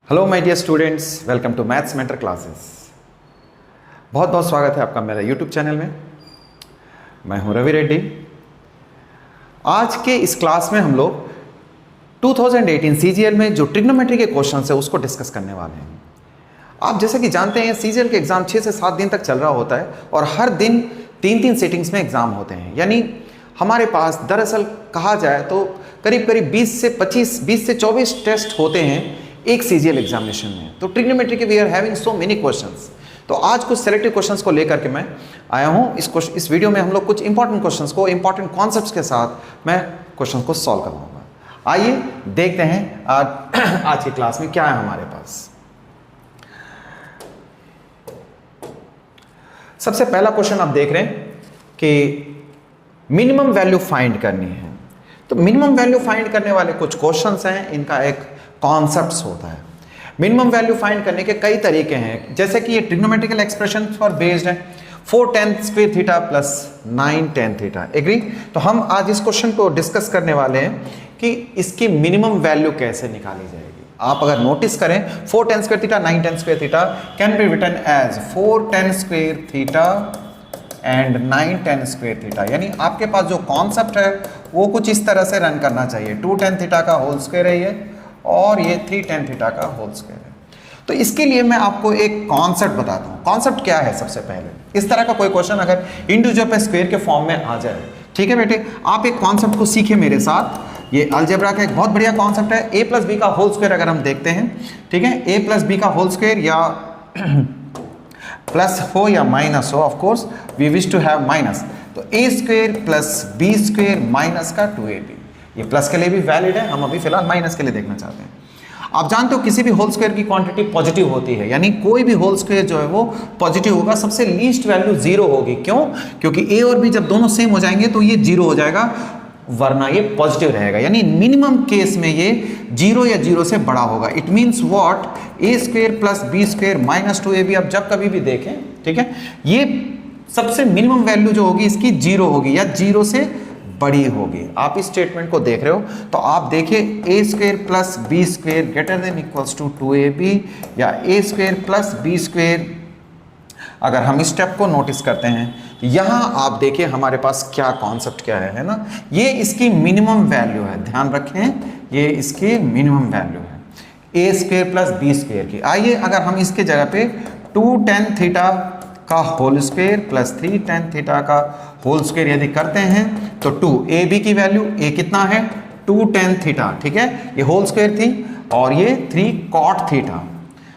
Hello my dear students, welcome to maths mentor classes. बहुत बहुत स्वागत है आपका मेरा यूट्यूब चैनल में। मैं हूं रवि रेड्डी। आज के इस क्लास में हम लोग 2018 सीजीएल में जो ट्रिग्नोमेट्री के क्वेश्चन है उसको डिस्कस करने वाले हैं। आप जैसे कि जानते हैं सीजीएल के एग्जाम 6 से 7 दिन तक चल रहा होता है और हर दिन 3-3 सेटिंग्स में एग्जाम होते हैं। यानी हमारे पास दरअसल कहा जाए तो करीब करीब 20 से 24 टेस्ट होते हैं एक सीजीएल एग्जामिनेशन में। तो ट्रिग्नोमेट्री के we are having so many questions. तो आज कुछ सेलेक्टिव क्वेश्चंस को लेकर के मैं आया हूं। इस वीडियो में हम लोग कुछ इंपॉर्टेंट क्वेश्चंस को इंपॉर्टेंट कॉन्सेप्ट्स के साथ मैं क्वेश्चंस को सॉल्व करवाऊंगा। आइए देखते हैं आज की क्लास में क्या है हमारे पास। सबसे पहला क्वेश्चन आप देख रहे हैं कि मिनिमम वैल्यू फाइंड करनी है। तो मिनिमम वैल्यू फाइंड करने वाले कुछ क्वेश्चंस हैं, इनका एक कॉन्सेप्ट्स होता है। मिनिमम वैल्यू फाइंड करने के कई तरीके हैं, जैसे कि ये ट्रिग्नोमेट्रिकल एक्सप्रेशन पर बेस्ड है। 4 tan square theta plus 9 tan theta, agree. तो हम आज इस क्वेश्चन को डिस्कस करने वाले हैं कि इसकी मिनिमम वैल्यू कैसे निकाली जाएगी। आप अगर नोटिस करें 4 tan square theta 9 tan square theta can be written as 4 tan square theta and 9 tan square theta. यानी आपके पास जो कॉन्सेप्ट है वो कुछ इस तरह से रन करना चाहिए। 2 tan थीटा का होल स्क्वायर है ये, और ये 3 tan थीटा का होल स्क्वायर है। तो इसके लिए मैं आपको एक कॉन्सेप्ट बताता हूँ। कॉन्सेप्ट क्या है? सबसे पहले इस तरह का कोई क्वेश्चन अगर इंडिविजुअल पे स्क्वायर के फॉर्म में आ जाए, ठीक है बेटे, आप एक कॉन्सेप्ट को सीखे मेरे साथ। ये अलजेब्रा का एक बहुत बढ़िया कॉन्सेप्ट है। a प्लस बी का होल स्क्वायर अगर हम देखते हैं, ठीक है, a प्लस बी का होल स्क्वायर या प्लस हो या माइनस हो, of course we wish to have minus. तो a square plus B square minus का 2ab, ये प्लस के लिए भी वैलिड है, हम अभी फिलहाल माइनस के लिए देखना चाहते हैं। आप जानते हो किसी भी होल स्क्वायर की क्वांटिटी पॉजिटिव होती है, यानी कोई भी होल स्क्वायर जो है वो पॉजिटिव होगा। सबसे लीस्ट वैल्यू 0 होगी। क्यों? क्योंकि a और b जब दोनों सेम हो जाएंगे तो ये 0 हो जाएगा, वरना ये पॉजिटिव रहेगा। यानी मिनिमम केस में ये 0 या 0 से बड़ा होगा। It means what, a square plus B square minus 2ab आप जब कभी भी देखें, ठीक है, ये सबसे मिनिमम वैल्यू जो होगी इसकी 0 होगी या 0 से बड़ी होगी। आप इस स्टेटमेंट को देख रहे हो तो आप देखिए a square plus B square greater than equals to 2ab या a square plus B square. अगर हम इस स्टेप को नोटिस करते हैं, यहां आप देखिए हमारे पास क्या कॉन्सेप्ट क्या है ना, ये इसकी मिनिमम वैल्यू है। ध्यान रखें, ये इसकी मिनिमम वैल्यू है a square plus B square की। आइए अगर हम इसके जगह पे 2 tan थीटा का whole square plus 3 tan theta का होल स्क्वायर यदि करते हैं तो 2ab की वैल्यू a कितना है 2 tan थीटा, ठीक है, ये होल स्क्वायर थी, और ये 3 cot थीटा।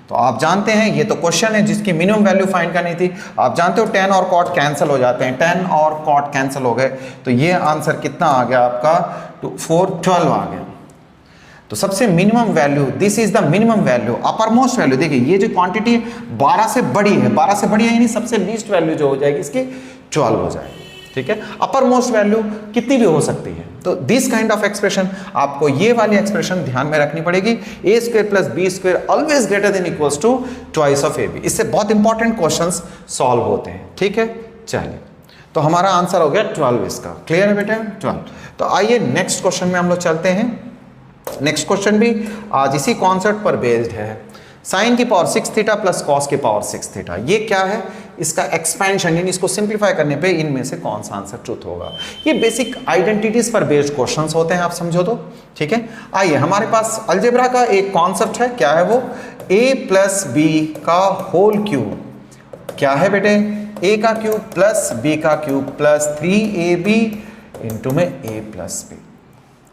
तो आप जानते हैं ये तो क्वेश्चन है जिसकी मिनिमम वैल्यू फाइंड करनी थी। आप जानते हो tan और cot कैंसिल हो जाते हैं, tan और cot कैंसिल हो गए, तो ये आंसर कितना आ गया आपका 412 आ गया। तो सबसे minimum value, this is the minimum value, upper most value. देखिए ये जो क्वांटिटी 12 से बड़ी है, 12 से बड़ी है यानी सबसे लीस्ट वैल्यू जो हो जाएगी इसकी 12 हो जाएगी, ठीक है। अपर मोस्ट वैल्यू कितनी भी हो सकती है। तो दिस काइंड ऑफ एक्सप्रेशन, आपको ये वाली एक्सप्रेशन ध्यान में रखनी पड़ेगी। a square plus B square always greater than equals to twice of ab। इससे बहुत इंपॉर्टेंट क्वेश्चंस सॉल्व होते हैं, ठीक है। चलिए, तो हमारा आंसर हो गया 12 इसका। क्लियर है बेटा? 12। तो आइए नेक्स्ट क्वेश्चन में हम लोग चलते हैं। नेक्स्ट क्वेश्चन भी आज इसी कॉन्सेप्ट पर बेस्ड है। साइन की पावर 6 थीटा प्लस कॉस की पावर 6 थीटा, ये क्या है? इसका एक्सपेंशन, यानी इसको सिंप्लीफाई करने पे इनमें से कौन सा आंसर ट्रूथ होगा। ये बेसिक आइडेंटिटीज पर बेस्ड क्वेश्चंस होते हैं, आप समझो तो, ठीक है। आइए, हमारे पास अलजेब्रा का एक कॉन्सेप्ट है, क्या है वो? a प्लस बी का होल क्यूब। क्या है बेटे? a का क्यूब प्लस b का क्यूब प्लस 3ab इंटू में a प्लस b,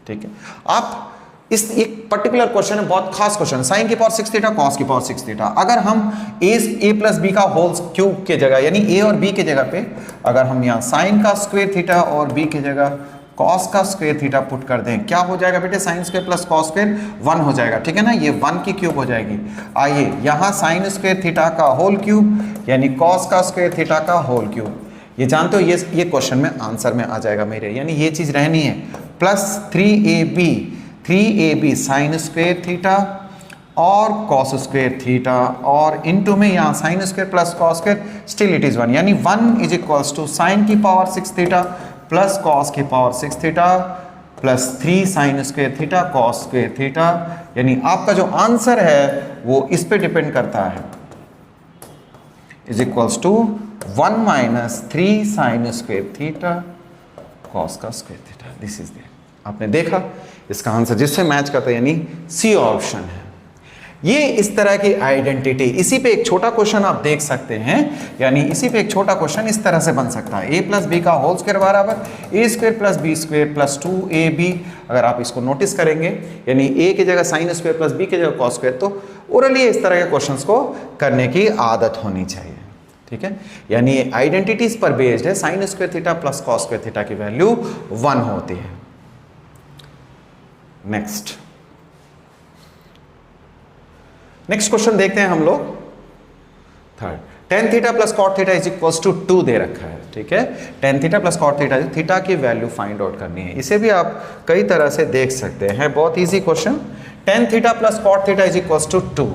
ठीक है। आप इस एक पर्टिकुलर क्वेश्चन है, बहुत खास क्वेश्चन, साइन की पावर 6 थीटा कॉस की पावर 6 थीटा। अगर हम a प्लस बी का होल क्यूब के जगह, यानी a और b के जगह पे अगर हम यहाँ साइन का स्क्वायर थीटा और b के जगह कॉस का स्क्वायर थीटा पुट कर दें, क्या हो जाएगा बेटे? Sine square plus cos square 1 हो जाएगा, ठीक है ना, ये 1 की क्यूब हो जाएगी। आइए यहाँ साइन स्क्वायर थीटा का होल क्यूब यानी कॉस का स्क्वायर थीटा का होल क्यूब, ये जानते हो ये क्वेश्चन में आंसर में आ जाएगा मेरे, यानी ये चीज रहनी है। Plus 3ab sign square theta और कॉस स्क्वायर थीटा, और इनटू में यहाँ sine square plus cos square, still it is 1, यानी 1 इज इक्वल्स टू साइन की पावर 6 थीटा प्लस कॉस की power 6 theta plus 3 sine square theta cos square theta, यानी आपका जो आंसर है वो इस पे डिपेंड करता है, is equals to 1 minus 3 sine square theta cos का square theta. This is there. आपने देखा इसका आंसर जिससे मैच करता है, यानी सी ऑप्शन है। ये इस तरह की आइडेंटिटी, इसी पे एक छोटा क्वेश्चन आप देख सकते हैं, यानी इसी पे एक छोटा क्वेश्चन इस तरह से बन सकता है, a प्लस बी का होल स्क्वायर बराबर A square plus B square plus 2ab। अगर आप इसको नोटिस करेंगे, यानी a की जगह साइन स्क्वायर प्लस b की जगह कॉस स्क्वायर, तो ओरली इस तरह के क्वेश्चंस को करने की आदत होनी चाहिए। ठीक है, यानी ये आइडेंटिटीज पर बेस्ड है। Sine square theta plus cos square theta की वैल्यू 1 होती है। नेक्स्ट क्वेश्चन देखते हैं हम लोग। Third, tan theta plus cot theta is equals to 2 दे रखा है। ठीक है, tan theta plus cot theta, theta की वैल्यू फाइंड आउट करनी है। इसे भी आप कई तरह से देख सकते हैं, बहुत easy question. Tan theta plus cot theta is equals to 2।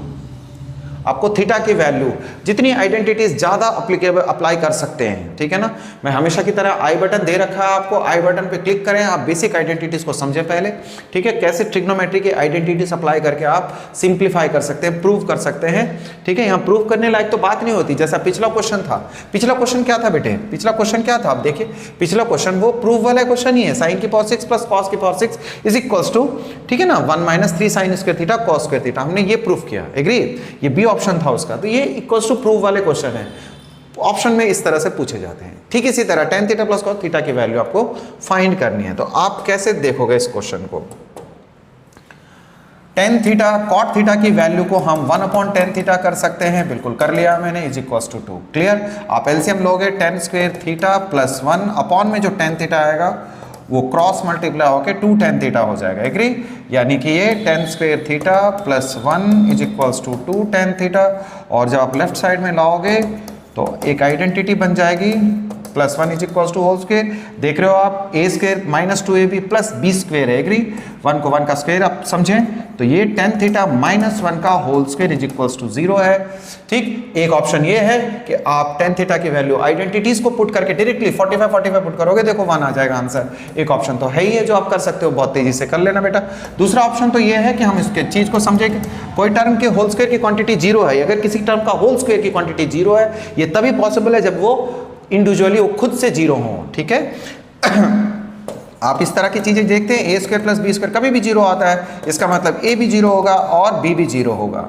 आपको थीटा की वैल्यू, जितनी आइडेंटिटीज ज्यादा अप्लीकेबल अप्लाई कर सकते हैं। ठीक है ना, मैं हमेशा की तरह आई बटन दे रखा है आपको, आई बटन पे क्लिक करें, आप बेसिक आइडेंटिटीज को समझें पहले। ठीक है, कैसे ट्रिग्नोमेट्री की आइडेंटिटीज अप्लाई करके आप सिंप्लीफाई कर सकते हैं, प्रूव कर सकते हैं। ठीक है, यहाँ प्रूव करने लायक तो बात नहीं होती, जैसा पिछला क्वेश्चन था। पिछला क्वेश्चन क्या था बेटे, पिछला क्वेश्चन क्या था, आप देखिए पिछला क्वेश्चन वो प्रूव वाला क्वेश्चन ही है। साइन की पावर 6 प्लस कॉस की पावर 6 इज इक्वल्स टू, ठीक है ना, 1 minus 3 sine square theta cos square theta, हमने ये प्रूव किया। एग्री, ये बी ऑप्शन था उसका, तो ये इक्वल्स टू प्रूव वाले क्वेश्चन है, ऑप्शन में इस तरह से पूछे जाते हैं। ठीक इसी तरह ten theta plus cos theta की वैल्यू आपको फाइंड करनी है। तो आप कैसे देखोगे इस क्वेश्चन को, टेन थीटा कॉट थीटा की वैल्यू को हम 1/10 थीटा कर सकते हैं, बिल्कुल कर लिया मैंने, इज इक्वल्स टू 2। क्लियर, आप एलसीएम लोगे, ten square theta plus 1 upon में जो टेन थीटा आएगा वो क्रॉस मल्टीप्लाई होकर 2 टेन थीटा हो जाएगा। एग्री, यानी कि ये tan square theta plus 1 is equals to 2 tan theta, और जब आप लेफ्ट साइड में लाओगे तो एक आइडेंटिटी बन जाएगी plus 1 is equals to whole square. देख रहे हो आप, A square minus 2ab plus B square है। एग्री, 1 को 1 का स्क्वायर आप समझें, तो ये टेन थीटा माइनस 1 का whole square is equals to 0 है। ठीक, एक ऑप्शन ये है कि आप टेन थीटा की वैल्यू आइडेंटिटीज को पुट करके डायरेक्टली 45 पुट करोगे, देखो 1 आ जाएगा आंसर। एक ऑप्शन तो है ही है जो आप कर सकते हो, बहुत तेजी से कर लेना बेटा। दूसरा ऑप्शन तो ये है कि हम इसके चीज को समझे, कोई टर्म के होल स्क्वायर की क्वांटिटी 0 है, अगर किसी टर्म का होल स्क्वायर की क्वांटिटी 0 है, ये तभी पॉसिबल है जब वो इंडिविजुअली वो खुद से 0 हो। ठीक है, आप इस तरह की चीजें देखते हैं, ए स्क्वायर प्लस बी स्क्वायर कभी भी 0 आता है, इसका मतलब ए भी 0 होगा और बी भी 0 होगा।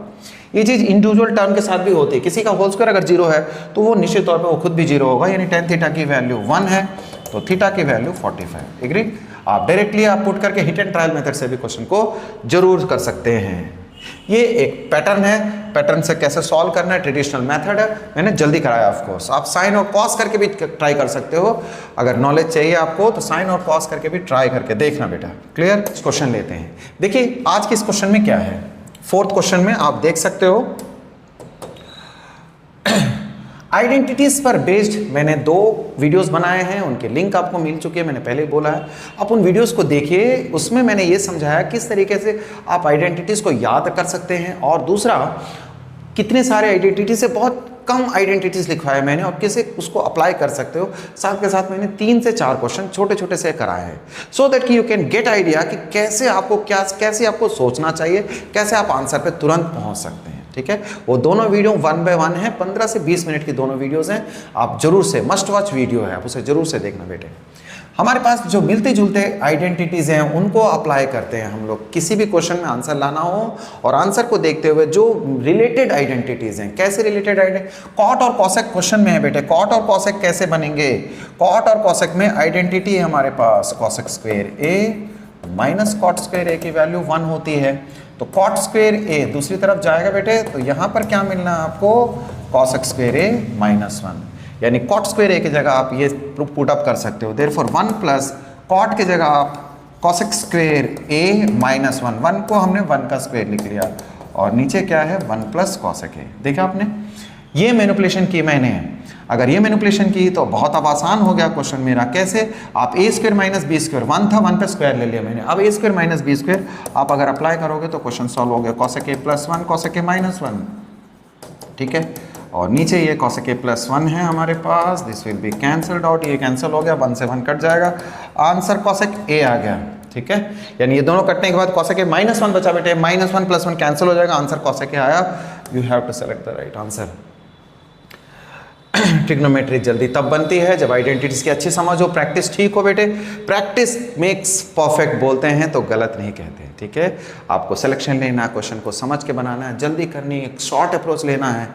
ये चीज इंडिविजुअल टर्म के साथ भी होती है, किसी का होल स्क्वायर अगर 0 है तो वो निश्चित तौर पे वो खुद भी 0 होगा, यानी टेन थीटा की वैल्यू 1 है तो थीटा की वैल्यू 45। एग्री, आप डायरेक्टली आप पुट करके हिट एंड ट्रायल मेथड से भी क्वेश्चन को जरूर कर सकते हैं। ये एक पैटर्न है, पैटर्न से कैसे सॉल्व करना है, ट्रेडिशनल मेथड है, मैंने जल्दी कराया। ऑफ कोर्स आप साइन और कॉस करके भी ट्राई कर सकते हो, अगर नॉलेज चाहिए आपको तो साइन और कॉस करके भी ट्राई करके देखना बेटा। क्लियर, इस क्वेश्चन लेते हैं। देखिए आज के इस क्वेश्चन में क्या है, फोर्थ क्वेश्चन में आप देख सकते हो आइडेंटिटीज पर बेस्ड मैंने 2 वीडियोस बनाए हैं, उनके लिंक आपको मिल चुके हैं, मैंने पहले ही बोला है। आप उन वीडियोस को देखिए, उसमें मैंने ये समझाया किस तरीके से आप आइडेंटिटीज को याद कर सकते हैं, और दूसरा कितने सारे आइडेंटिटी से बहुत कम आइडेंटिटीज लिखवाए मैंने और कैसे उसको अप्लाई कर सकते हो। साथ के साथ मैंने 3 से 4 क्वेश्चन छोटे छोटे से कराए हैं, सो दैट कि यू कैन गेट आइडिया कि कैसे आपको कैसे आपको सोचना चाहिए, कैसे आप आंसर पे तुरंत पहुंच सकते हैं। ठीक है, वो दोनों वीडियो 1 बाय 1 है, 15 से 20 मिनट की दोनों वीडियोस हैं, आप जरूर से मस्ट वॉच वीडियो है, आप उसे जरूर से देखना बेटे। हमारे पास जो मिलते जुलते आइडेंटिटीज हैं उनको अप्लाई करते हैं हम लोग, किसी भी क्वेश्चन में आंसर लाना हो और आंसर को देखते हुए जो रिलेटेड आइडेंटिटीज हैं, कैसे रिलेटेड कॉट और कॉसेक क्वेश्चन में है बेटे। कॉट और कॉसेक कैसे बनेंगे, कॉट और कॉसेक में आइडेंटिटी है हमारे पास कॉसेक स्क्वायर ए माइनस कॉट स्क्वायर ए की वैल्यू 1 होती है, तो कॉट स्क्वायर ए दूसरी तरफ जाएगा बेटे, तो यहाँ पर क्या मिलना है आपको, कॉसेक स्क्वायर ए -1, यानी कॉट स्क्वायर ए की जगह आप ये पुट अप कर सकते हो, देयरफॉर 1 प्लस कॉट की जगह आप कॉसेक स्क्वायर ए -1, 1 को हमने 1 का स्क्वायर लिख लिया और नीचे क्या है 1 प्लस कॉसेक ए। देखा आपने, ये मैनिपुलेशन की मैंने, अगर ये मैनिपुलेशन की तो बहुत अब आसान हो गया क्वेश्चन मेरा। कैसे, आप A square minus B square, 1 था 1 पे स्क्वायर ले लिया मैंने, अब ए स्क्वायर माइनस बी स्क्वायर आप अगर अप्लाई करोगे तो क्वेश्चन सॉल्व हो गया। कॉसेक ए +1 कॉसेक ए -1, ठीक है, और नीचे ये कॉसेक ए +1 है हमारे पास, this will be cancelled out, ये कैंसिल हो गया, 1 से 1 कट जाएगा, आंसर कॉसेक ए आ गया। ठीक है, यानी ये दोनों कटने के बाद कॉसेक ए -1 बचा बेटे, -1 + 1 कैंसिल हो जाएगा, आंसर कॉसेक ए आया। You have to select the right answer. Trigonometry जल्दी तब बनती है जब आइडेंटिटीज की अच्छी समझ हो, प्रैक्टिस ठीक हो बेटे। प्रैक्टिस मेक्स परफेक्ट बोलते हैं तो गलत नहीं कहते, ठीक है। आपको सिलेक्शन लेना है, क्वेश्चन को समझ के बनाना है, जल्दी करनी, एक शॉर्ट अप्रोच लेना है,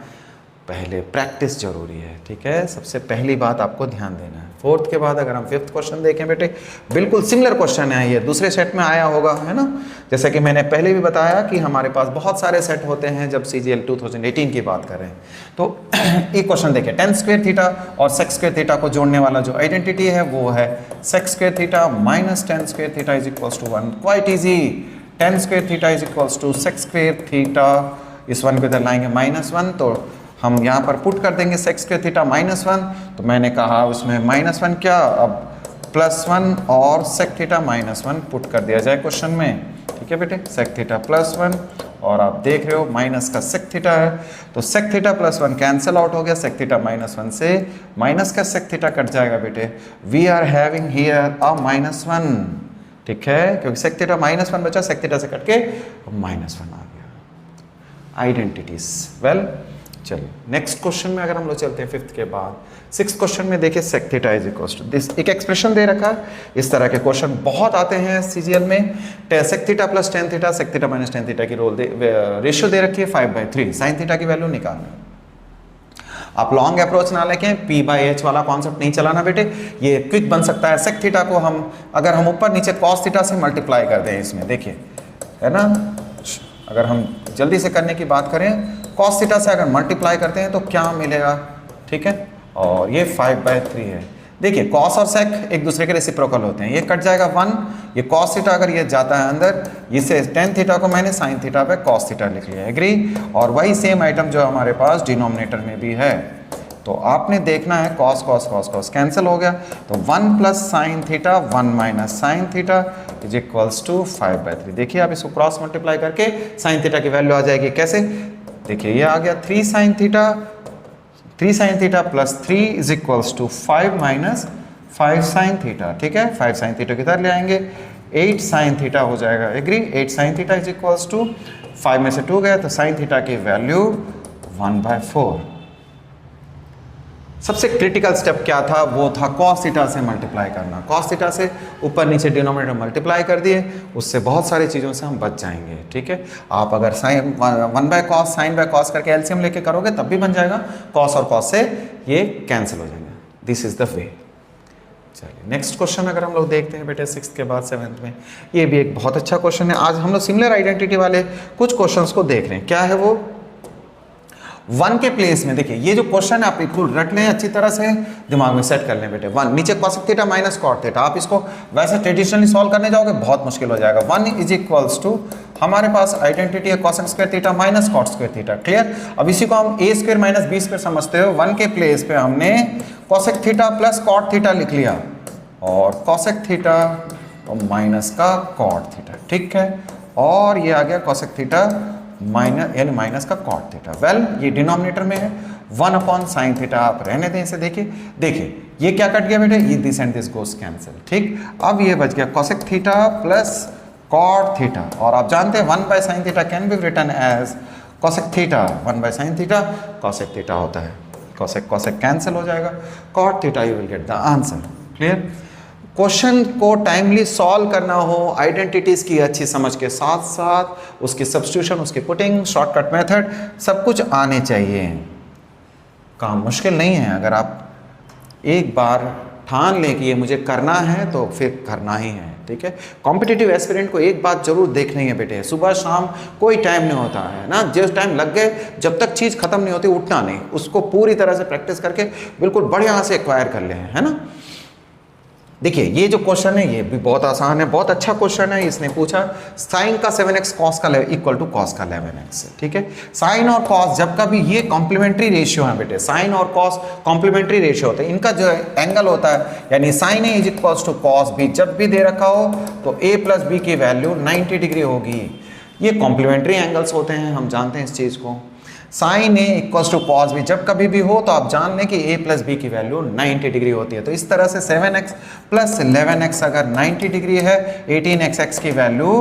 पहले प्रैक्टिस जरूरी है, ठीक है। सबसे पहली बात आपको ध्यान देना है। फोर्थ के बाद अगर हम फिफ्थ क्वेश्चन देखें बेटे, बिल्कुल सिमिलर क्वेश्चन है, ये दूसरे सेट में आया होगा, है ना। जैसे कि मैंने पहले भी बताया कि हमारे पास बहुत सारे सेट होते हैं जब CGL 2018 की बात करें तो एक क्वेश्चन देखिए, tan² थीटा और sec² थीटा को जोड़ने वाला जो आइडेंटिटी है वो है sec² theta minus tan² theta is equals to 1। Quite easy, tan² theta is equals to sec² theta, इस वन को इधर लाएंगे -1, तो हम यहाँ पर पुट कर देंगे sec² थीटा -1, तो मैंने कहा उसमें -1 क्या, अब +1 और sec थीटा -1 पुट कर दिया जाए क्वेश्चन में, ठीक है बेटे। sec थीटा +1 और आप देख रहे हो माइनस का sec थीटा है, तो sec थीटा +1 कैंसिल आउट हो गया, sec थीटा -1 से माइनस का sec थीटा कट जाएगा बेटे। वी आर हैविंग हियर अ -1, ठीक है, क्योंकि sec थीटा -1 बचा, sec थीटा से कट के -1 आ गया। आइडेंटिटीज, वेल चलिए नेक्स्ट क्वेश्चन में अगर हम लोग चलते हैं फिफ्थ के बाद, सिक्स क्वेश्चन में देखिए sec theta is equal to this, एक एक्सप्रेशन दे रखा है। इस तरह के क्वेश्चन बहुत आते हैं CGL में। sec theta plus tan theta, sec theta minus tan theta की रेशियो दे रखी है 5/3, sin थीटा की वैल्यू निकालना। आप लॉन्ग अप्रोच ना लेके P/H वाला कॉन्सेप्ट नहीं चलाना बेटे, ये क्विक बन सकता है। sec थीटा को हम अगर हम ऊपर नीचे cos थीटा से मल्टीप्लाई कर दें, इसमें देखिए, है ना, अगर हम जल्दी से करने की बात करें, cos थीटा से अगर मल्टीप्लाई करते हैं तो क्या मिलेगा, ठीक है, और ये 5/3 है। देखिए cos और sec एक दूसरे के रेसिप्रोकल होते हैं, ये कट जाएगा 1, ये cos थीटा अगर ये जाता है अंदर, इसे tan थीटा को मैंने sin थीटा पे cos थीटा लिख लिया, एग्री। और वही सेम आइटम जो हमारे पास डिनोमिनेटर में भी है, तो आपने देखना है cos cos cos cos cancel हो गया, तो 1 + sin theta 1 - sin theta is equals to 5/3। देखिए आप इसको क्रॉस मल्टीप्लाई करके sin थीटा की वैल्यू आ जाएगी, कैसे, देखिए ये आ गया 3 sin theta, 3 sin theta plus 3 is equals to 5 - 5 sin theta, ठीक है। 5 sin थीटा किधर ले आएंगे, 8 sin थीटा हो जाएगा, agree. 8 sin theta is equals to 5 में से 2 गया, तो sin थीटा की वैल्यू 1/4। सबसे क्रिटिकल स्टेप क्या था, वो था cos थीटा से मल्टीप्लाई करना। cos थीटा से ऊपर नीचे डिनोमिनेटर मल्टीप्लाई कर दिए, उससे बहुत सारी चीज़ों से हम बच जाएंगे, ठीक है। आप अगर sin 1/cos sin/cos करके एलसीएम लेके करोगे तब भी बन जाएगा, cos और cos से ये कैंसिल हो जाएंगे। This is the way. चलिए नेक्स्ट क्वेश्चन अगर हम लोग देखते हैं बेटे सिक्स्थ के बाद सेवन्थ में, ये भी एक बहुत अच्छा क्वेश्चन है। आज हम लोग सिमिलर आइडेंटिटी वाले कुछ क्वेश्चंस को देख रहे हैं। क्या है वो, 1 के प्लेस में देखिए, ये जो क्वेश्चन है आप बिल्कुल रट लें, अच्छी तरह से दिमाग में सेट कर लें बेटे। 1 नीचे cos theta minus cot theta, आप इसको वैसे ट्रेडिशनली सॉल्व करने जाओगे बहुत मुश्किल हो जाएगा। 1 इज इक्वल्स टू, हमारे पास आइडेंटिटी है cos² theta minus cot² theta, clear. अब इसी को हम a² माइनस b² समझते हो। 1 के प्लेस पे हमने cosec theta plus cot theta लिख लिया और cosec थीटा माइनस का cot थीटा, ठीक है। और ये आ गया cosec थीटा माइनस यानी माइनस का cot थीटा। वेल ये डिनोमिनेटर में है, 1/sin थीटा आप रहने दें इसे। देखिए ये क्या कट गया बेटे, ये this and this goes cancel, ठीक। अब ये बच गया cosec theta plus cot theta, और आप जानते हैं 1/sin theta can be written as cosec theta, 1/sin theta cosec theta होता है, cosec कैंसिल हो जाएगा, cot theta you will get the answer, clear. Question को टाइमली सॉल्व करना हो, आइडेंटिटीज की अच्छी समझ के साथ साथ उसकी सब्स्टिट्यूशन, उसकी पुटिंग, शॉर्टकट मेथड सब कुछ आने चाहिए। काम मुश्किल नहीं है, अगर आप एक बार ठान लें कि ये मुझे करना है तो फिर करना ही है, ठीक है। कॉम्पिटिटिव एस्पिरेंट को एक बात जरूर देखनी है बेटे, सुबह शाम कोई टाइम नहीं होता है ना, जिस टाइम लग गए जब तक चीज़ खत्म नहीं होती उठना नहीं, उसको पूरी तरह से प्रैक्टिस करके बिल्कुल बढ़िया से एक्वायर कर ले, है ना। देखिए ये जो क्वेश्चन है ये भी बहुत आसान है, बहुत अच्छा क्वेश्चन है। इसने पूछा साइन का 7x कॉस का इक्वल टू कॉस का 11x, ठीक है। साइन और कॉस जब कभी ये कॉम्प्लीमेंट्री रेशियो है बेटे, साइन और कॉस कॉम्प्लीमेंट्री रेशियो होता है, इनका जो एंगल होता है यानी sine A is equals to cos B, जब भी दे रखा हो तो a प्लस बी की वैल्यू 90 डिग्री होगी। ये कॉम्प्लीमेंट्री एंगल्स होते हैं, हम जानते हैं इस चीज़ को। Sine A equals to cos B, जब कभी भी हो तो आप जान लें कि ए प्लस बी की वैल्यू 90 डिग्री होती है। तो इस तरह से 7x प्लस 11x अगर 90 डिग्री है, 18xx की वैल्यू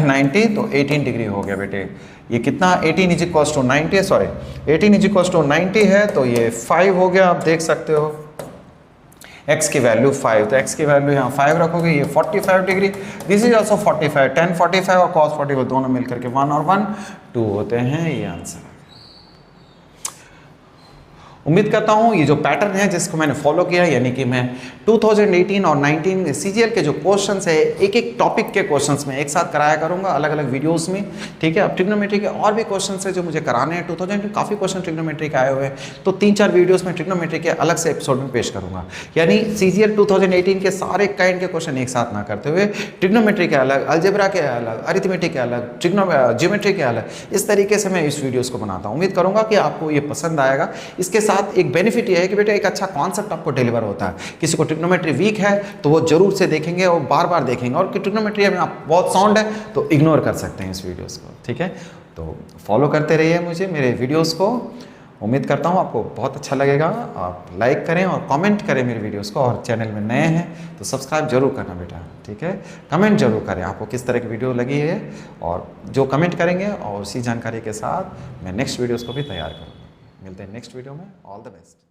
90, तो 18 डिग्री हो गया बेटे। ये कितना 18 is equals to 90, sorry 18 is equals to 90 है, तो ये 5 हो गया। आप देख सकते हो x की वैल्यू 5, तो x की वैल्यू यहाँ 5 रखोगे, ये 45 degree, this is also 45, tan 45 और cos 45 दोनों मिलकर के 1 और 1 2 होते हैं, ये आंसर। उम्मीद करता हूँ ये जो पैटर्न है जिसको मैंने फॉलो किया, यानी कि मैं 2018 और 19 सीजीएल के जो क्वेश्चंस है, एक एक टॉपिक के क्वेश्चंस में एक साथ कराया करूँगा अलग अलग वीडियोस में, ठीक है। अब ट्रिग्नोमेट्री के और भी क्वेश्चंस है जो मुझे कराने हैं, 2000 काफ़ी क्वेश्चन ट्रिग्नोमेट्री के आए हुए हैं, तो 3-4 वीडियोज़ में ट्रिग्नोमेट्री के अलग से एपिसोड में पेश करूँगा। यानी सीजीएल 2018 के सारे काइंड के क्वेश्चन एक साथ ना करते हुए ट्रिग्नोमेट्री के अलग, अलजेब्रा के अलग, अरिथमेटिक के अलग, ज्योमेट्री के अलग, इस तरीके से मैं इस वीडियोज़ को बनाता हूँ। उम्मीद करूँगा कि आपको ये पसंद आएगा। इसके साथ एक बेनिफिट ये है कि बेटा एक अच्छा कॉन्सेप्ट आपको डिलीवर होता है। किसी को ट्रिग्नोमेट्री वीक है तो वो जरूर से देखेंगे और बार बार देखेंगे, और ट्रिग्नोमेट्री में आप बहुत साउंड है तो इग्नोर कर सकते हैं इस वीडियोस को, ठीक है। तो फॉलो करते रहिए मुझे, मेरे वीडियोस को। उम्मीद करता हूँ आपको बहुत अच्छा लगेगा। आप लाइक करें और कमेंट करें मेरे वीडियोस को, और चैनल में नए हैं तो सब्सक्राइब जरूर करना बेटा, ठीक है। कमेंट जरूर करें आपको किस तरह की वीडियो लगी है, और जो कमेंट करेंगे और उसी जानकारी के साथ मैं नेक्स्ट वीडियोस को भी तैयार करूँगा। मिलते हैं नेक्स्ट वीडियो में। All the best.